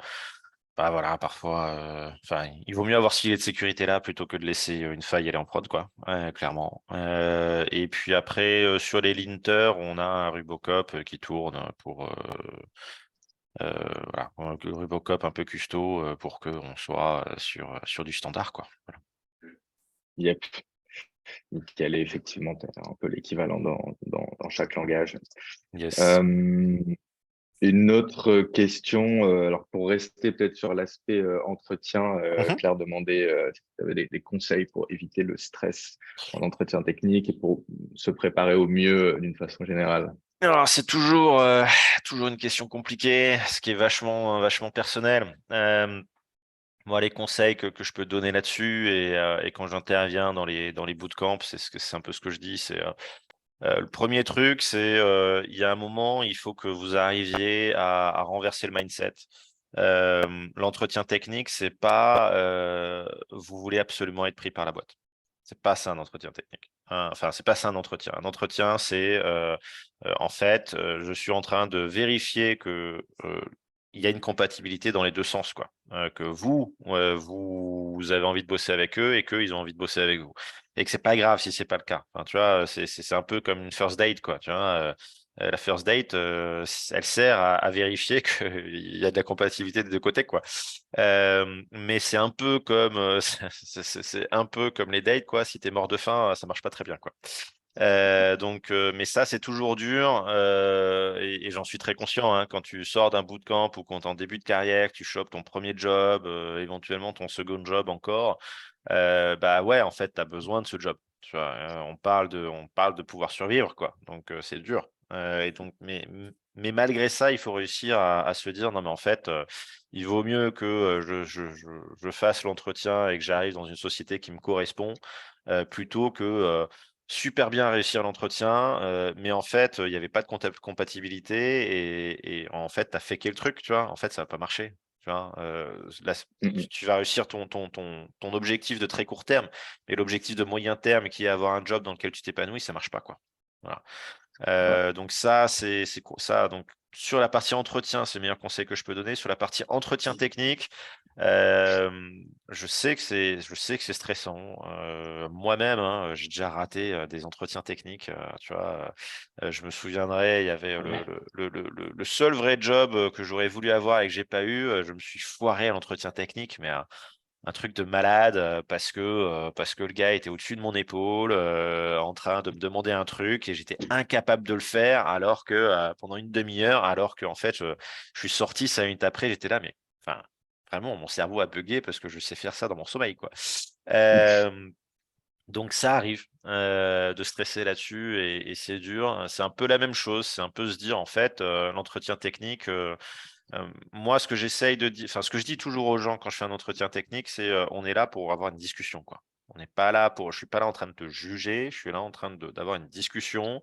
bah voilà, parfois, enfin, il vaut mieux avoir ce filet de sécurité là plutôt que de laisser une faille aller en prod, quoi. Ouais, clairement. Et puis après, sur les linters, on a un Rubocop qui tourne pour voilà, un Rubocop un peu custo pour qu'on soit sur du standard, quoi. Voilà. Yep. Quel est effectivement un peu l'équivalent dans chaque langage. Yes. Euh, Une autre question, alors pour rester peut-être sur l'aspect entretien, Mhm. Claire demandait si tu avais des conseils pour éviter le stress en entretien technique et pour se préparer au mieux d'une façon générale. Alors, c'est toujours une question compliquée, ce qui est vachement personnel. Moi, les conseils que je peux donner là-dessus et quand j'interviens dans les bootcamps, c'est un peu ce que je dis, le 1er truc, il y a un moment, il faut que vous arriviez à renverser le mindset. L'entretien technique, c'est pas, vous voulez absolument être pris par la boîte. C'est pas ça un entretien technique. Enfin, c'est pas ça un entretien. Un entretien, en fait, je suis en train de vérifier que, il y a une compatibilité dans les 2 sens, quoi. Que vous avez envie de bosser avec eux et qu'eux, ils ont envie de bosser avec vous. Et que c'est pas grave si c'est pas le cas. Enfin, tu vois, c'est un peu comme une first date, quoi, tu vois? La first date, elle sert à vérifier qu'il y a de la compatibilité des 2 côtés, quoi. Mais c'est un peu comme, c'est un peu comme les dates, quoi. Si tu es mort de faim, ça marche pas très bien, quoi. Donc mais ça, c'est toujours dur, et j'en suis très conscient, hein. Quand tu sors d'un bootcamp ou quand tu es en début de carrière, que tu chopes ton 1er job, éventuellement ton second job encore, bah, ouais, en fait, tu as besoin de ce job, tu vois? On parle de pouvoir survivre, quoi, donc c'est dur, et donc mais malgré ça, il faut réussir à se dire: «Non, mais en fait, il vaut mieux que, je fasse l'entretien et que j'arrive dans une société qui me correspond, plutôt que, super bien réussir l'entretien, mais en fait, il y avait pas de compatibilité et en fait, tu as faké le truc, tu vois? En fait, ça va pas marcher, tu vois? Là, Mhm. tu vas réussir ton objectif de très court terme, mais l'objectif de moyen terme qui est avoir un job dans lequel tu t'épanouis, ça marche pas, quoi. Voilà. Ouais. Donc ça, c'est co ça donc sur la partie entretien, c'est le meilleur conseil que je peux donner. Sur la partie entretien technique, je sais que c'est stressant. Moi-même, hein, j'ai déjà raté, des entretiens techniques, tu vois? Je me souviendrai, il y avait le seul vrai job, que j'aurais voulu avoir et que j'ai pas eu, je me suis foiré à l'entretien technique, mais un truc de malade, parce que le gars était au-dessus de mon épaule, en train de me demander un truc et j'étais incapable de le faire alors que, pendant une demi heure, alors qu'en fait, je suis sorti 5 minutes après, j'étais là: «Mais enfin vraiment, mon cerveau a buggé parce que je sais faire ça dans mon sommeil, quoi. Hem, donc ça arrive, de stresser là-dessus et c'est dur. C'est un peu la même chose, c'est un peu se dire, en fait, l'entretien technique, moi, ce que j'essaye de dire, enfin, ce que je dis toujours aux gens quand je fais un entretien technique, c'est, on est là pour avoir une discussion, quoi. On n'est pas là pour Je suis pas là en train de te juger, je suis là en train d'avoir une discussion,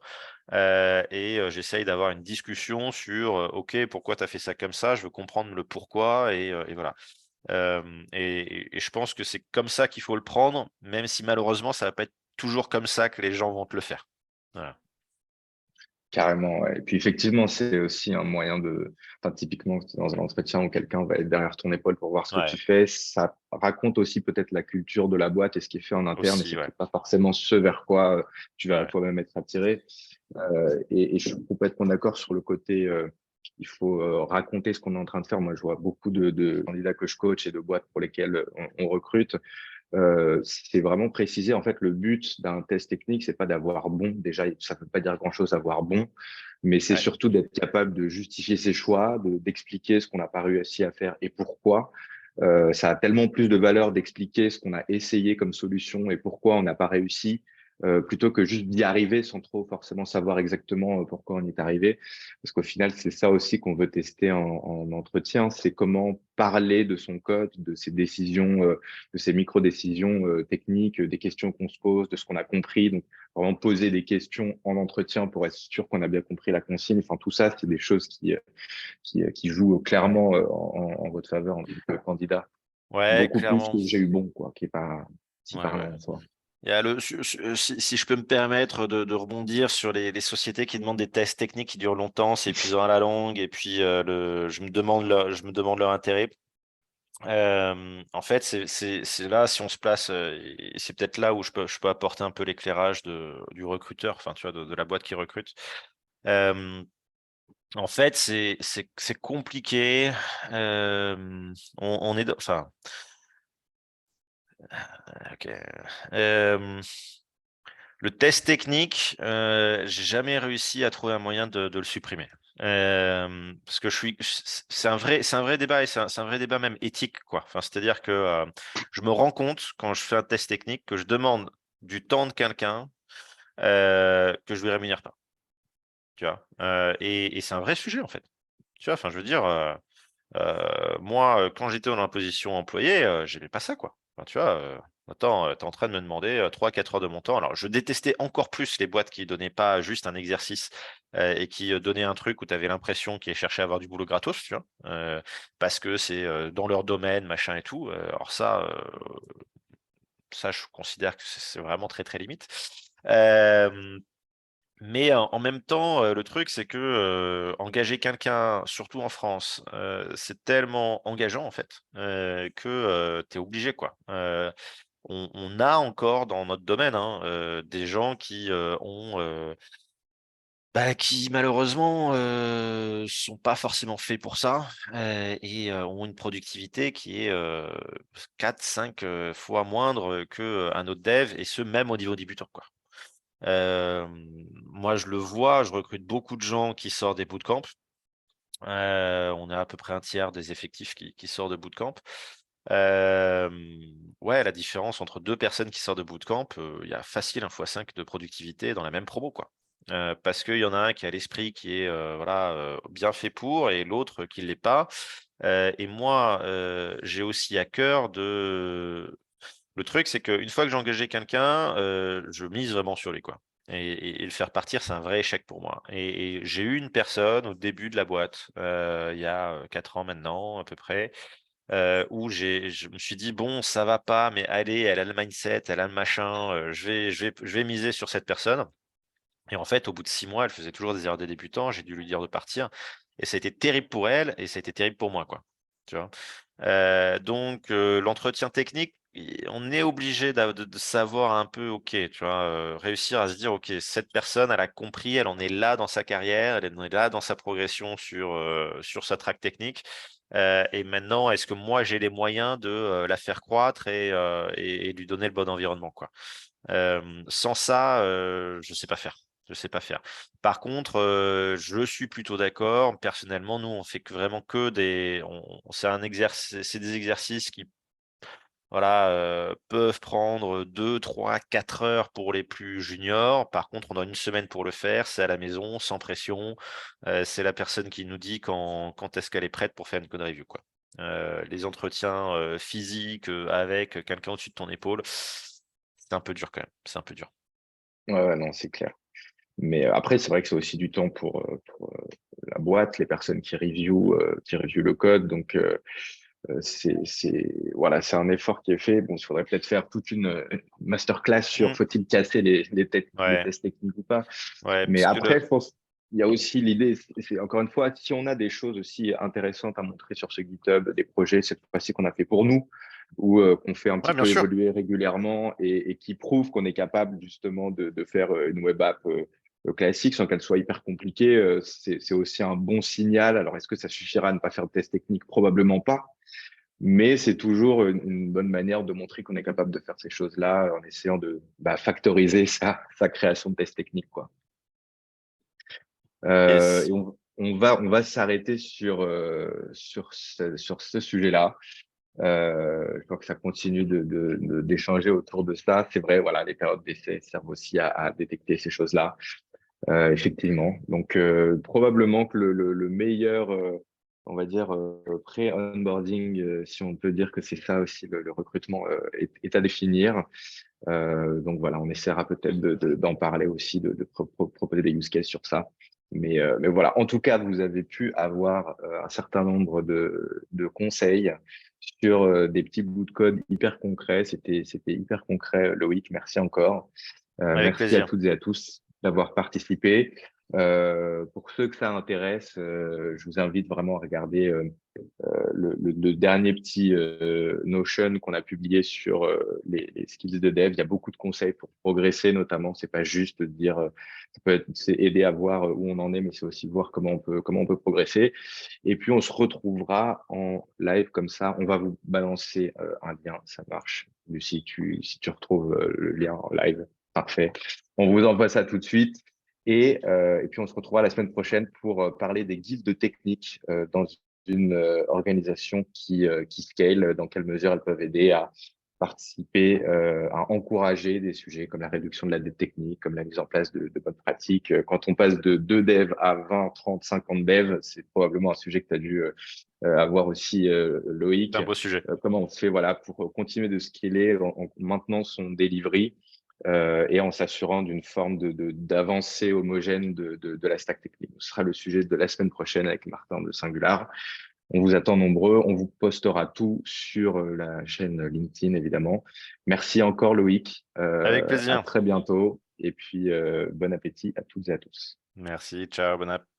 j'essaye d'avoir une discussion sur, «OK, pourquoi tu as fait ça comme ça?» Je veux comprendre le pourquoi et voilà. Et je pense que c'est comme ça qu'il faut le prendre, même si malheureusement ça va pas être toujours comme ça que les gens vont te le faire. Voilà. Carrément, ouais. Et puis effectivement, c'est aussi un moyen enfin, typiquement, dans un entretien où quelqu'un va être derrière ton épaule pour voir ce que tu Ouais, fais, ça raconte aussi peut-être la culture de la boîte et ce qui est fait en interne, et aussi, c'est ouais. peut-être pas forcément ce vers quoi tu vas Ouais, toi-même être attiré. Et je suis complètement d'accord sur le côté, il faut raconter ce qu'on est en train de faire. Moi, je vois beaucoup de candidats que je coach et de boîtes pour lesquelles on recrute. C'est vraiment préciser, en fait, le but d'un test technique, c'est pas d'avoir bon. Déjà, ça peut pas dire grand-chose d'avoir bon, mais c'est ouais, surtout d'être capable de justifier ses choix, d'expliquer ce qu'on n'a pas réussi à faire et pourquoi. Ça a tellement plus de valeur d'expliquer ce qu'on a essayé comme solution et pourquoi on n'a pas réussi, plutôt que juste d'y arriver sans trop forcément savoir exactement pourquoi on y est arrivé. Parce qu'au final, c'est ça aussi qu'on veut tester en entretien, c'est comment parler de son code, de ses décisions, de ces micro-décisions techniques, des questions qu'on se pose, de ce qu'on a compris. Donc, vraiment poser des questions en entretien pour être sûr qu'on a bien compris la consigne. Enfin, tout ça, c'est des choses qui jouent clairement en votre faveur en tant que candidat. ouais, Beaucoup plus clairement. que j'ai eu bon, quoi, qui est pas si Ouais, ouais. parlant en soi. Il y a si je peux me permettre de rebondir sur les sociétés qui demandent des tests techniques qui durent longtemps, c'est épuisant à la longue et puis, je me demande leur intérêt. En fait, c'est là, si on se place, et c'est peut-être là où je peux apporter un peu l'éclairage du recruteur, enfin, tu vois, de la boîte qui recrute. Hem, En fait, c'est compliqué, on est dans enfin, OK, hem le test technique, j'ai jamais réussi à trouver un moyen de le supprimer. Parce que c'est un vrai débat et c'est un vrai débat même éthique, quoi. Enfin, c'est-à-dire que, je me rends compte quand je fais un test technique que je demande du temps de quelqu'un, que je lui rémunère pas, tu vois? Et c'est un vrai sujet, en fait. Tu vois? Enfin, je veux dire, moi, quand j'étais dans la position employée, j'aimais pas ça, quoi. Enfin, tu vois, attends, tu es en train de me demander, 3-4 heures de mon temps. Alors, je détestais encore plus les boîtes qui donnaient pas juste un exercice, et qui, donnaient un truc où tu avais l'impression qu'ils cherchaient à avoir du boulot gratos, tu vois? Parce que c'est, dans leur domaine, machin et tout. Alors ça, je considère que c'est vraiment très, très limite. Hem mais en même temps, le truc, c'est que, engager quelqu'un, surtout en France, c'est tellement engageant, en fait, que, tu es obligé, quoi. On a encore dans notre domaine, hein, des gens qui, qui malheureusement, sont pas forcément faits pour ça, ont une productivité qui est, 4-5, fois moindre, qu'un autre dev et ce, même au niveau débutant, quoi. Moi, je le vois, je recrute beaucoup de gens qui sortent des bootcamps. On a à peu près un tiers des effectifs qui sort de bootcamp. Ouais, la différence entre 2 personnes qui sortent de bootcamp, il y a facile un fois 5 de productivité dans la même promo, quoi. Parce qu'il y en a un qui a l'esprit qui est, voilà, bien fait pour et l'autre qui l'est pas. Et moi, j'ai aussi à cœur de le truc, c'est qu'une fois que j'ai engagé quelqu'un, je mise vraiment sur lui, quoi. Et le faire partir, c'est un vrai échec pour moi. Et j'ai eu une personne au début de la boîte, il y a, 4 ans maintenant à peu près, où je me suis dit: «Bon, ça va pas, mais allez, elle a le mindset, elle a le machin, je vais miser sur cette personne». Et en fait, au bout de 6 mois, elle faisait toujours des erreurs de débutant, j'ai dû lui dire de partir et ça a été terrible pour elle et ça a été terrible pour moi, quoi. Tu vois? Donc l'entretien technique, on est obligé de savoir un peu, OK, tu vois? Réussir à se dire: «OK, cette personne, elle a compris, elle en est là dans sa carrière, elle en est là dans sa progression sur sa track technique, et maintenant, est-ce que moi j'ai les moyens de, la faire croître et lui donner le bon environnement, quoi?» Sans ça, je sais pas faire. Je sais pas faire. Par contre, je suis plutôt d'accord. Personnellement, nous, on fait vraiment que c'est des exercices qui, voilà, peuvent prendre 2, 3, 4 heures pour les plus juniors. Par contre, on a une semaine pour le faire, c'est à la maison, sans pression. C'est la personne qui nous dit quand est-ce qu'elle est prête pour faire une code review, quoi. Les entretiens, physiques, avec quelqu'un au-dessus de ton épaule, c'est un peu dur quand même, c'est un peu dur. Ouais, ouais, non, c'est clair. Mais après, c'est vrai que c'est aussi du temps pour la boîte, les personnes qui review le code. Donc, voilà, c'est un effort qui est fait. Bon, il faudrait peut-être faire toute une masterclass sur Mmh. faut-il casser les Ouais, tests techniques ou pas. ouais, Mais parce que après, je pense il y a aussi l'idée, c'est encore une fois, si on a des choses aussi intéressantes à montrer sur ce GitHub, des projets cette fois-ci qu'on a fait pour nous, ou qu'on fait un ouais, petit bien peu sûr. évoluer régulièrement et qui prouvent qu'on est capable justement de faire une web app classique sans qu'elle soit hyper compliquée, c'est aussi un bon signal. Alors, est-ce que ça suffira à ne pas faire de test technique? Probablement pas. Mais c'est toujours une bonne manière de montrer qu'on est capable de faire ces choses-là en essayant de factoriser sa création de tests techniques, quoi. Yes. Et on va s'arrêter sur ce sujet-là. Je crois que ça continue d'échanger autour de ça. C'est vrai, voilà, les périodes d'essai servent aussi à détecter ces choses-là, effectivement. Donc, probablement que le meilleur, on va dire, pré-onboarding, si on peut dire que c'est ça aussi, le recrutement, est à définir. Donc voilà, on essaiera peut-être d'en parler aussi, de proposer des use cases sur ça. Mais voilà, en tout cas, vous avez pu avoir un certain nombre de conseils sur des petits bouts de code hyper concrets. C'était hyper concret, Loïc. Merci encore. Avec Merci à plaisir. toutes et à tous d'avoir participé. Pour ceux que ça intéresse, je vous invite vraiment à regarder le dernier petit Notion qu'on a publié sur les skills de dev. Il y a beaucoup de conseils pour progresser, notamment. C'est pas juste de dire, c'est aider à voir où on en est, mais c'est aussi voir comment on peut progresser. Et puis on se retrouvera en live comme ça. On va vous balancer un lien, ça marche. Lucie, si tu retrouves le lien en live, parfait. On vous envoie ça tout de suite. Et puis on se retrouvera la semaine prochaine pour parler des guides techniques dans une organisation qui scale, dans quelle mesure elles peuvent aider à participer, à encourager des sujets comme la réduction de la dette technique, comme la mise en place de bonnes pratiques. Quand on passe de 2 devs à 20, 30, 50 devs, c'est probablement un sujet que tu as dû avoir aussi, C'est Loïc. un beau sujet. Comment on fait voilà, pour continuer de scaler en maintenant son delivery et en s'assurant d'une forme d'avancée homogène de la stack technique. Ce sera le sujet de la semaine prochaine avec Martin de Singular. On vous attend nombreux. On vous postera tout sur la chaîne LinkedIn, évidemment. Merci encore, Loïc. Avec À plaisir. très bientôt. Et puis, bon appétit à toutes et à tous. Merci. Ciao, bonne app.